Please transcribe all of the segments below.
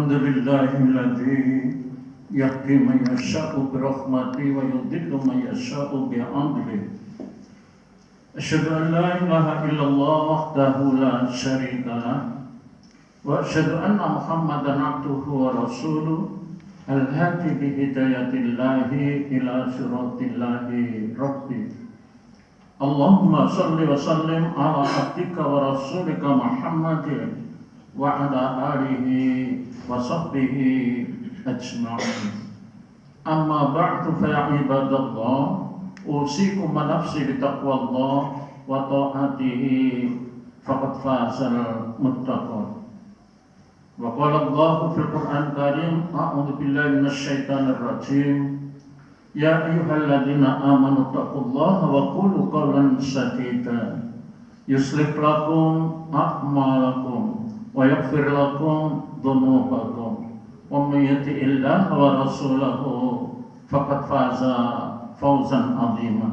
الحمد لله الذي يهدي من يشاء برحمته ويضل من يشاء بعدله. أشهد أن لا إله إلا الله وحده لا شريك له وأشهد أن محمدا عبده ورسوله الهادي بهداية الله إلى صراط الله ربي. اللهم صل وسلم على عبدك ورسولك محمد وعلى آله وصحبه أجمعين. أما بعد فيا عباد الله أوصيكم ونفسي بتقوى الله وطاعته فقد فاز المتقون. وقال الله في القرآن الكريم أعوذ بالله من الشيطان الرجيم يا أيها الذين آمنوا اتقوا الله وقولوا قولا سديدا يصلح لكم أعمالكم ويغفر لكم ذنوبكم ومن يطع الله ورسوله فقد فاز فوزا عظيما.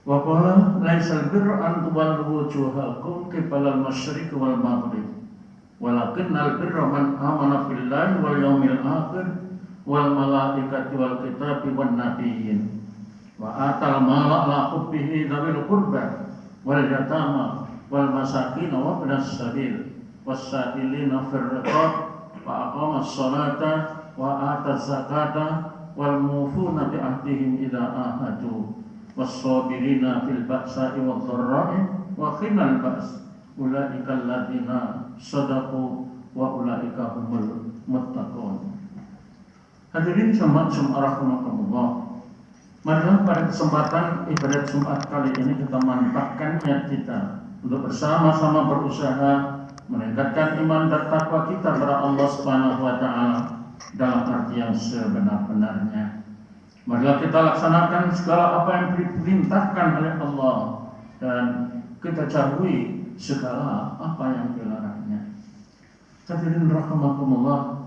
وقال ليس البر أن تولوا وجوهكم قبل المشرق والمغرب ولكن البر من آمن بالله واليوم الآخر والملائكة والكتاب والنبيين وآتى المال على حبه ذوي القربى واليتامى والمساكين وابن السبيل والسائلين في الرقاب وأقام الصلاة وآتى الزكاة والموفون بعهدهم إذا عاهدوا والصابرين في البأساء والضراء وحين البأس أولئك الذين صدقوا وأولئك هم المتقون. Hadirin jemaat Jumat rahimakumullah. Marilah pada kesempatan ibadat Jumat kali ini kita mantapkan niat kita untuk bersama-sama berusaha meningkatkan iman dan takwa kita kepada Allah Subhanahu wa taala dalam arti yang sebenar-benarnya. Marilah kita laksanakan segala apa yang diperintahkan oleh Allah dan kita jauhi segala apa yang dilarangnya. Hadirin rahimakumullah,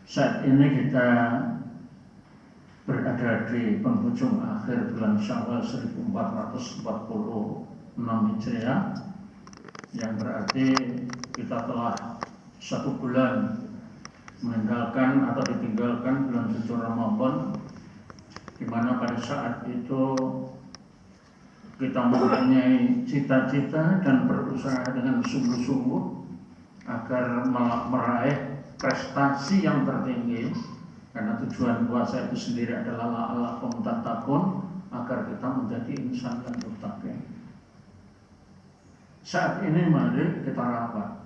saat ini kita berada di penghujung akhir bulan Syawal 1446 Hijriah, yang berarti kita telah 1 bulan meninggalkan atau ditinggalkan bulan suci Ramadan, di mana pada saat itu kita mempunyai cita-cita dan berusaha dengan sungguh-sungguh agar meraih prestasi yang tertinggi, karena tujuan puasa itu sendiri adalah la'allakum tattaqun, agar kita menjadi insan yang muttaqin. Saat ini mari kita rapat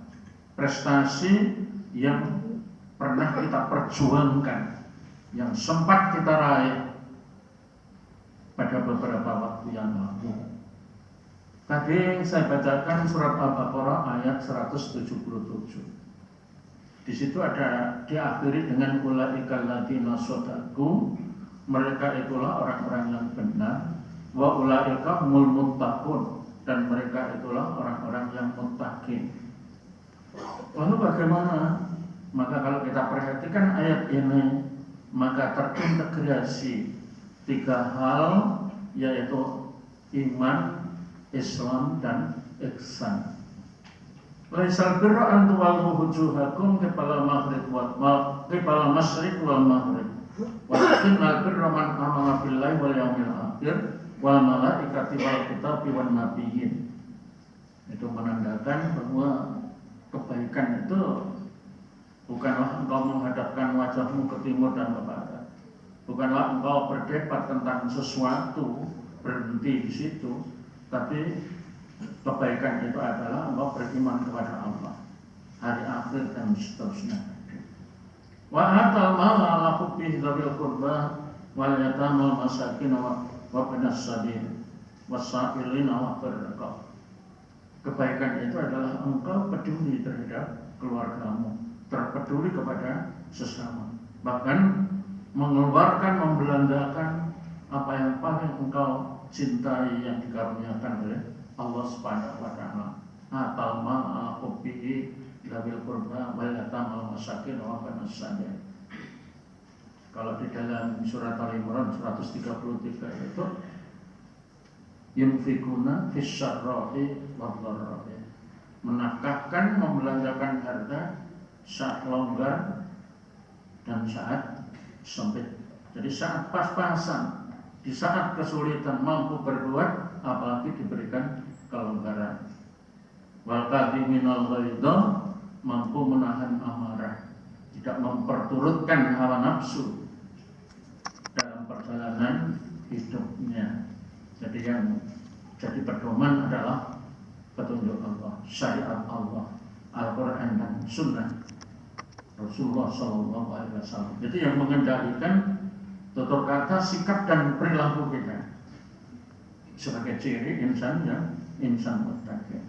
prestasi yang pernah kita perjuangkan, yang sempat kita raih pada beberapa waktu yang lalu. Tadi saya bacakan surat Al-Baqarah ayat 177. Di situ ada diakhiri dengan ulaikal ladzina shadaqu, mereka itulah orang-orang yang benar, wa ulaika humul muttaqun, dan mereka itulah orang-orang yang muttaqin. Lalu bagaimana? Maka kalau kita perhatikan ayat ini, maka terintegrasi 3 hal, yaitu iman, Islam, dan ihsan. Laisal birra an tuwallu wujuhakum qibala maghrib qibala masyriq wal maghrib walakin al birra man amana billahi wal yaumil akhir wal malaikati wal kitabi wan nabiyyin. Itu menandakan bahwa kebaikan itu bukanlah engkau menghadapkan wajahmu ke timur dan ke barat, bukanlah engkau berdebat tentang sesuatu berhenti di situ, tapi kebaikan itu adalah engkau beriman kepada Allah, hari akhir, dan seterusnya. Wa atal mala ala hubbihi dzawil qurba wal yatama wal masakin wa ibnas sabil wasailina wa firqah. Kebaikan itu adalah engkau peduli terhadap keluargamu, terpeduli kepada sesama, bahkan mengeluarkan, membelanjakan apa yang paling engkau cintai yang dikaruniakan oleh Allah Subhanahu wa taala. Atal ma'a hubbihi dzawil qurba wal yatama wal masakin wa ibnas sabil. Kalau di dalam surat Al-Imran 133 itu yunfikuna fis syarra'i wad dharra'i, menafkahkan, membelanjakan harta saat longgar, dan saat sempit. Jadi saat pas-pasan, di saat kesulitan mampu berbuat, apalagi diberikan kelonggaran. Wal kadhiminal ghaidha, mampu menahan amarah, tidak memperturutkan hawa nafsu dalam perjalanan hidupnya. Jadi yang jadi pedoman adalah petunjuk Allah, syariat Allah, Al-Quran dan Sunnah Rasulullah SAW. Jadi yang mengendalikan tutur kata, sikap dan perilaku kita sebagai ciri insan yang insan muttaqi.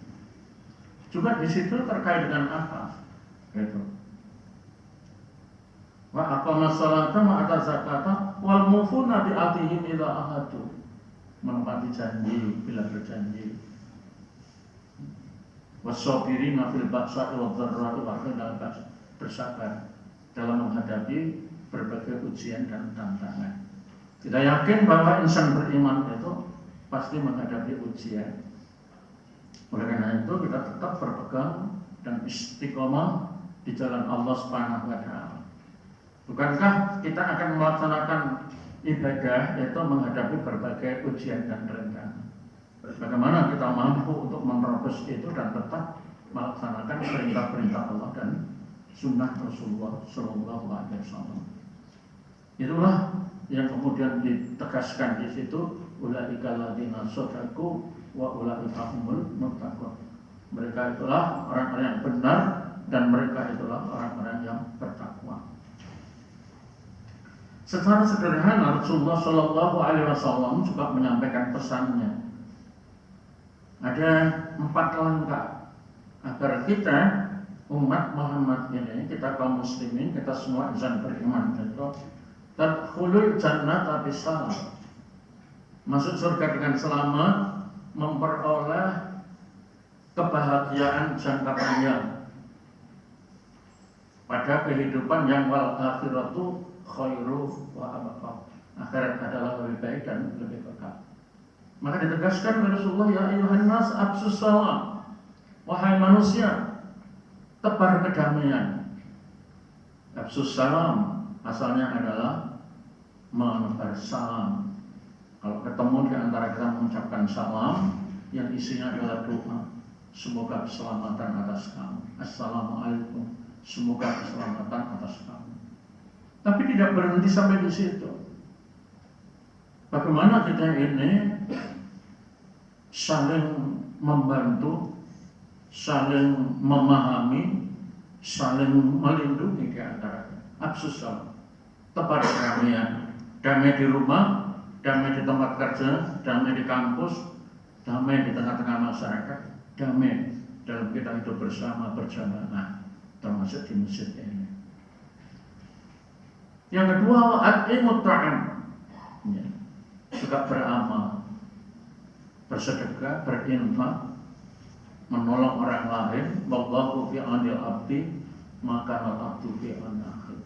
Juga di situ terkait dengan apa? Gitu. Wa aqamas sholata wa ata zakata wal mufuna bi ahdihim idza ahadu. Menepati janji bila berjanji. Wasabirina fil ba'sa'i wad dharra'i wa hina bersabar dalam menghadapi berbagai ujian dan tantangan. Kita yakin bahwa insan beriman itu pasti menghadapi ujian. Oleh karena itu kita tetap berpegang dan istiqomah di jalan Allah Subhanahu wa taala. Bukankah kita akan melaksanakan ibadah yaitu menghadapi berbagai ujian dan rintangan? Bagaimana kita mampu untuk menerobos itu dan tetap melaksanakan perintah-perintah Allah dan sunnah Rasulullah Sallallahu Alaihi Wasallam? Itulah yang kemudian ditegaskan di situ, ulaika alladzina shadaku wa ulaika humul muttaqun. Mereka itulah orang-orang yang benar dan mereka itulah orang-orang yang bertakwa. Secara sederhana Rasulullah Sallallahu Alaihi Wasallam juga menyampaikan pesannya. Ada 4 langkah agar kita umat Muhammad ini, kita kaum muslimin, kita semua insan beriman itu tadkhulul jannata bisalam, masuk surga dengan selamat, memperoleh kebahagiaan jangka panjang pada kehidupan yang wal akhiratu khairu wa abqa. Akhirat adalah lebih baik dan lebih kekal. Maka ditegaskan oleh Rasulullah, ya ayyuhan nas absus salam, wahai manusia, tebar kedamaian. Absus salam asalnya adalah menebar salam. Kalau ketemu di antara kita mengucapkan salam yang isinya adalah doa, semoga keselamatan atas kamu. Assalamualaikum, semoga keselamatan atas kamu. Tapi tidak berhenti sampai di situ. Bagaimana kita ini saling membantu, saling memahami, saling melindungi di antara kita. Absus salam, tebar kedamaian, damai di rumah, damai di tempat kerja, damai di kampus, damai di tengah-tengah masyarakat, damai dalam kita hidup bersama berjamaah, termasuk di masjid ini. Yang kedua, at-imut ta'am, juga beramal, bersedekah, berinfak, menolong orang lain. Wallahu fi anil abdi maka al-abdu fi an-akhir.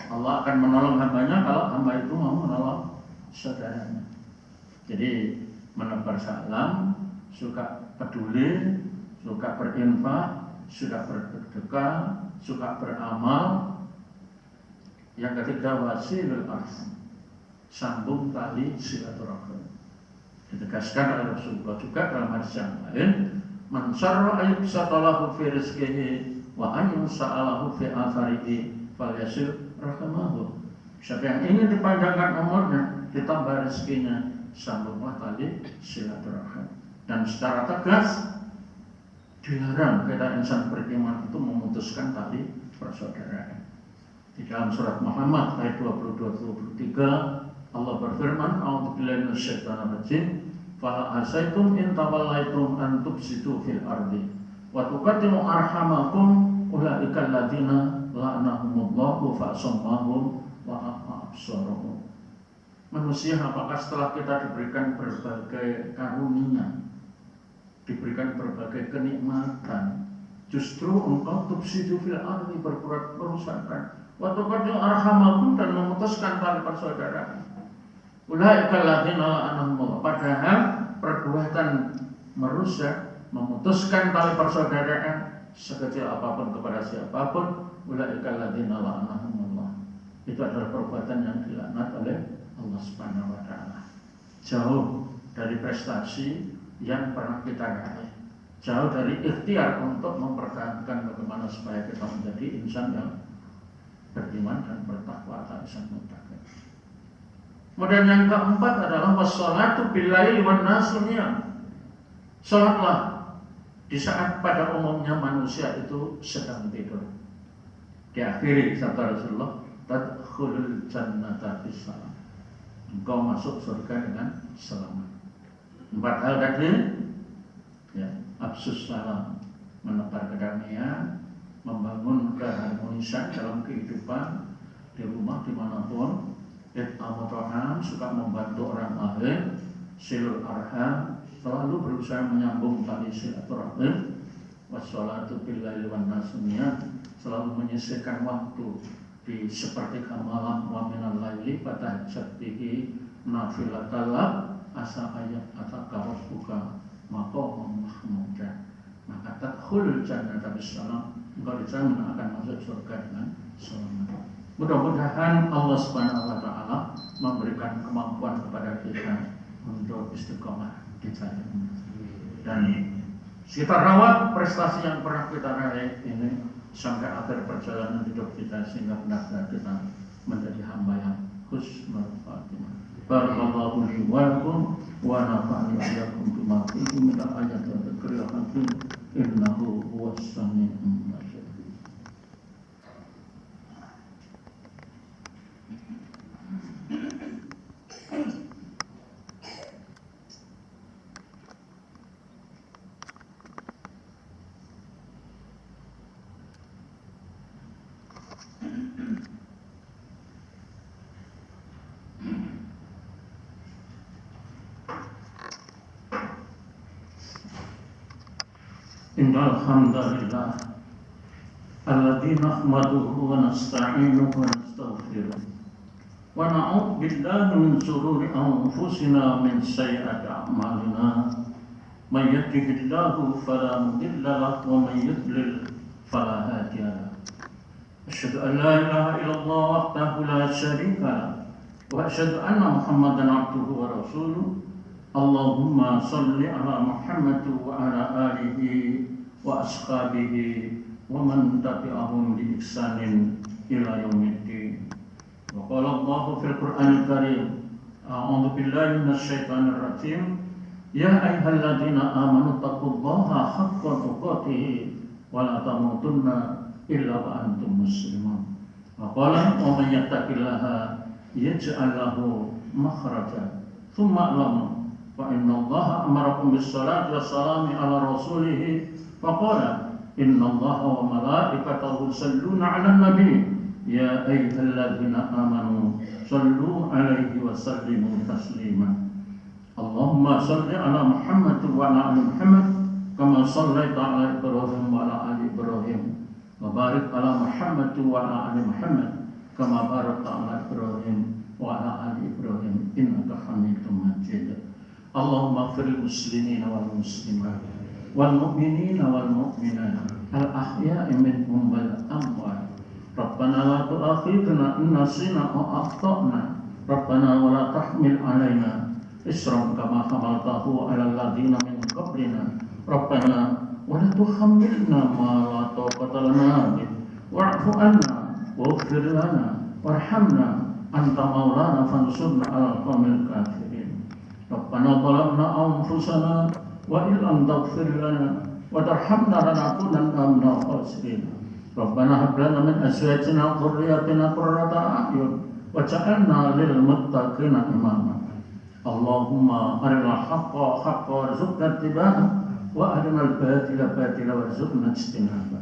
Allah akan menolong hambanya kalau hamba itu mau menolong saudaranya. Jadi menebar salam, suka peduli, suka berinfak, suka bersedekah, suka beramal. Yang ketiga, wasilul arham, sambung tali silaturahim. Ditegaskan oleh Rasulullah juga dalam hadis yang lain, man syarra ayyubsatalahu fi rizqihi wa ayyusa'alahu fi atharihi falyasil rahamahu. Siapa yang ingin dipanjangkan umurnya, ditambah rezekinya, sambunglah tali silaturahim. Dan secara tegas dilarang kita insan beriman itu memutuskan tali persaudaraan. Di dalam surat Muhammad ayat 22-23 Allah berfirman, a'udzubillahi minasyaitonir rajim, fa asaitum in tawallaitum an tufsidu fil ardi wa tuqaddimu arhamakum ulaika alladziina la'anahumullahu fa'asammahum wa absarahum. Manusia, apakah setelah kita diberikan berbagai karunia, diberikan berbagai kenikmatan, justru engkau tufsidu fil ardi, berbuat kerusakan, wa tuqaddimu arhamakum, dan memutuskan tali persaudaraan. Ulaika alladzina la'anahumullah, padahal perbuatan merusak, memutuskan tali persaudaraan sekecil apapun kepada siapapun, ulaika alladzina la'anahumullah. Itu adalah perbuatan yang dilaknat oleh Allah Subhanahu wa taala. Jauh dari prestasi yang pernah kita raih, jauh dari ikhtiar untuk mempertahankan bagaimana supaya kita menjadi insan yang beriman dan bertakwa atau insan muttaqin. Kemudian yang keempat adalah wassalatu billaili wan nasu niyam. Salatlah di saat pada umumnya manusia itu sedang tidur. Diakhiri sabda Rasulullah, tadkhulul jannata bisalam. Engkau masuk surga dengan selamat. 4 hal tadi, ya, absus salam, menebar kedamaian, membangun keharmonisan dalam kehidupan di rumah dimanapun, it'amutoham, suka membantu orang lain, silul arham, selalu berusaha menyambung tali silaturahim, wassalatu billaili wan nasumiyah, selalu menyisihkan waktu di sepertiga malam wa minal laili fatahajjat bihi nafilatallah asa ayat ataka rabbuka maqamam mahmuda. Maka tadkhulul jannata bisalam, engkau dijamin akan masuk surga dengan selamat. Mudah-mudahan Allah Subhanahu wa taala memberikan kemampuan kepada kita untuk istiqomah di jalan ini. Dan kita rawat prestasi yang pernah kita raih ini sampai akhir perjalanan hidup kita, sehingga benar-benar kita menjadi hamba yang husnul khatimah. Barakallahu li wa lakum wa nafa'ani wa iyyakum bima fihi min al-ayati wa dzikril hakim innahu huwas sami'ul basir. Innal hamdalillah alladzi nahmaduhu wa nasta'inuhu wa nastaghfiruh wa na'udzu billahi min shururi anfusina min sayyiati a'malina may yahdihillahu fala mudilla lahu wa may yudlil fala hadiya lahu. Asyhadu an la ilaha illallah wahdahu la syarika lahu wa asyhadu anna Muhammadan 'abduhu wa rasuluh. Allahumma salli ala Muhammad wa ala alihi wa ashabihi wa man tabi'ahum bi ihsanin ila yaumiddin. Wa qala Allah fil Qur'anil Karim, a'udzu billahi minasy syaithanir rajim, ya ayyuhalladzina amanu taqullaha haqqa tuqatih wa la tamutunna illa wa antum muslimun. Wa qala wa may yattaqillaha yaj'al lahu makhraja thumma a'lamu wa inna Allaha amarakum bis-salati was-salami ala rasulih faqala inna Allaha wa malaikatahu yusalluna 'alan nabi ya ayyuhalladzina amanu sallu 'alaihi wa sallimu taslima. Allahumma salli 'ala Muhammad wa 'ala ali Muhammad kama shallaita 'ala Ibrahim wa 'ala ali Ibrahim wa barik 'ala Muhammad wa 'ala ali Muhammad kama barakta 'ala Ibrahim wa 'ala ali Ibrahim innaka Hamidum Majid. Allahumma ighfir muslimina wal muslimat wal mu'minina wal mu'minat al ahya'i minhum wal amwat. Rabbana la tu'akhidhna in nasina aw akhtana. Rabbana wa la tahmil 'alaina isran kama hamaltahu 'alal ladzina min qablina. Rabbana wa la tuhammilna ma la taqata lana bih wa'fu 'anna waghfir lana warhamna anta maulana fansurna 'alal qaumil kafirin. Rabbana zalamna anfusana wa illam taghfir lana wa tarhamna lanakunanna minal khasirin. Rabbana hab lana min azwajina wa dhurriyyatina qurrata a'yun waj'alna lil muttaqina imama. Allahumma arinal haqqa haqqan warzuqna ittiba'ahu wa arinal batila batila warzuqna ijtinabah.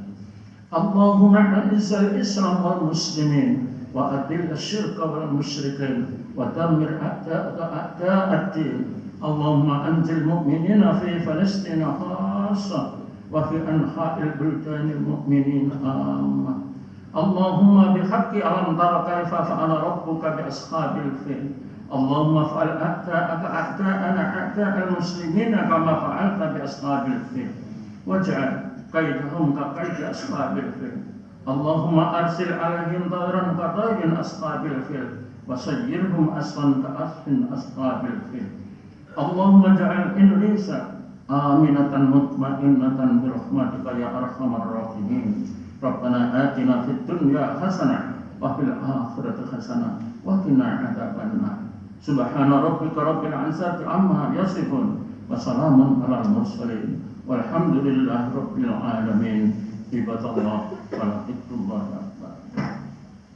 Allahumma izzil Islam wal muslimin wa adil asyirka wal musyrikin wa dammir a'da'aka a'da'ad-din. Allahumma anzil mu'minina fi Palestin khassa wa fi anha'il buldanil mu'minin amma. Allahumma bihaqqi alam tara kaifa fa'ala rabbuka bi ashabil fil. Allahumma fa'al a'da'aka a'da'ana a'da'al muslimina kama fa'alta bi ashabil fil. Waj'al kaidahum kaqaidi ashabil fil. Allahumma arsil alaihim tayran kataydin ashabil fil wa sayyirhum asfan ka'asfin ashabil fil. Allahumma ja'al Indonesia aminatan mutmainnatan bi rahmatika ya arhamar rahimin. Rabbana atina fid dunya hasanah wa fil akhirati hasanah wa qina adzabannar. Subhana rabbika rabbil izzati amma yasifun wa salamun alal mursalin walhamdulillahi rabbil alamin. Ibadallah wa la